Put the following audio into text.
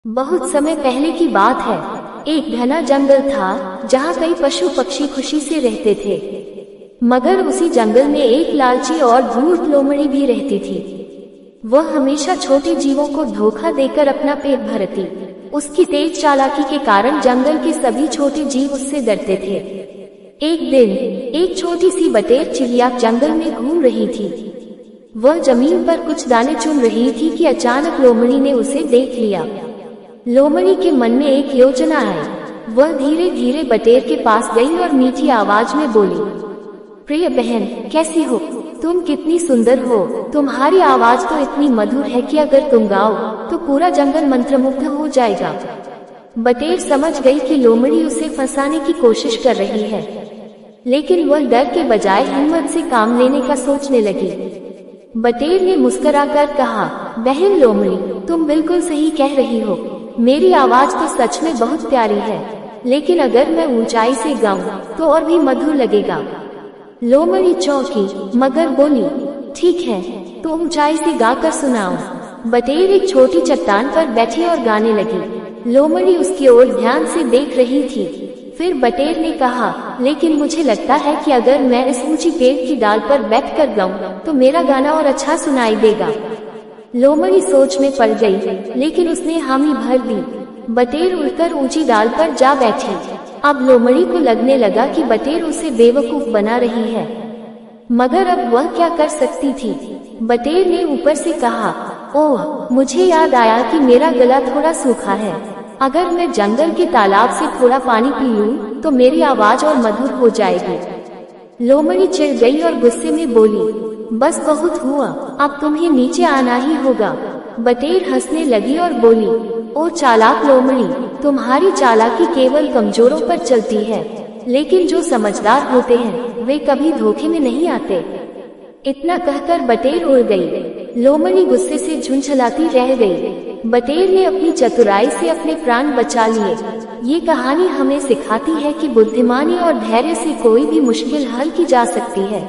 बहुत समय पहले की बात है। एक घना जंगल था जहाँ कई पशु पक्षी खुशी से रहते थे। मगर उसी जंगल में एक लालची और धूर्त लोमड़ी भी रहती थी। वह हमेशा छोटे जीवों को धोखा देकर अपना पेट भरती। उसकी तेज चालाकी के कारण जंगल के सभी छोटे जीव उससे डरते थे। एक दिन एक छोटी सी बटेर चिड़िया जंगल में घूम रही थी। वह जमीन पर कुछ दाने चुन रही थी कि अचानक लोमड़ी ने उसे देख लिया। लोमड़ी के मन में एक योजना आई। वह धीरे धीरे बटेर के पास गई और मीठी आवाज में बोली, प्रिय बहन, कैसी हो? तुम कितनी सुंदर हो। तुम्हारी आवाज तो इतनी मधुर है कि अगर तुम गाओ तो पूरा जंगल मंत्रमुग्ध हो जाएगा। बटेर समझ गई कि लोमड़ी उसे फंसाने की कोशिश कर रही है, लेकिन वह डर के बजाय हिम्मत से काम लेने का सोचने लगी। बटेर ने मुस्कुराकर कहा, बहन लोमड़ी, तुम बिल्कुल सही कह रही हो। मेरी आवाज तो सच में बहुत प्यारी है, लेकिन अगर मैं ऊंचाई से गाऊं तो और भी मधुर लगेगा। लोमड़ी चौंकी मगर बोली, ठीक है, तो ऊंचाई से गाकर सुनाओ। बटेर एक छोटी चट्टान पर बैठी और गाने लगी। लोमड़ी उसकी ओर ध्यान से देख रही थी। फिर बटेर ने कहा, लेकिन मुझे लगता है कि अगर मैं इस ऊंची पेड़ की डाल पर बैठकर गाऊं तो मेरा गाना और अच्छा सुनाई देगा। लोमड़ी सोच में पड़ गई, लेकिन उसने हामी भर दी। बटेर उड़कर ऊंची डाल पर जा बैठी। अब लोमड़ी को लगने लगा कि बटेर उसे बेवकूफ बना रही है, मगर अब वह क्या कर सकती थी। बटेर ने ऊपर से कहा, ओह, मुझे याद आया कि मेरा गला थोड़ा सूखा है। अगर मैं जंगल के तालाब से थोड़ा पानी पी लूं तो मेरी आवाज और मधुर हो जाएगी। लोमड़ी चिढ़ गई और गुस्से में बोली, बस बहुत हुआ, अब तुम्हें नीचे आना ही होगा। बटेर हंसने लगी और बोली, ओ चालाक लोमड़ी, तुम्हारी चालाकी केवल कमजोरों पर चलती है, लेकिन जो समझदार होते हैं वे कभी धोखे में नहीं आते। इतना कहकर बटेर उड़ गई। लोमड़ी गुस्से से झुंझलाती रह गई। बटेर ने अपनी चतुराई से अपने प्राण बचा लिए। ये कहानी हमें सिखाती है कि बुद्धिमानी और धैर्य से कोई भी मुश्किल हल की जा सकती है।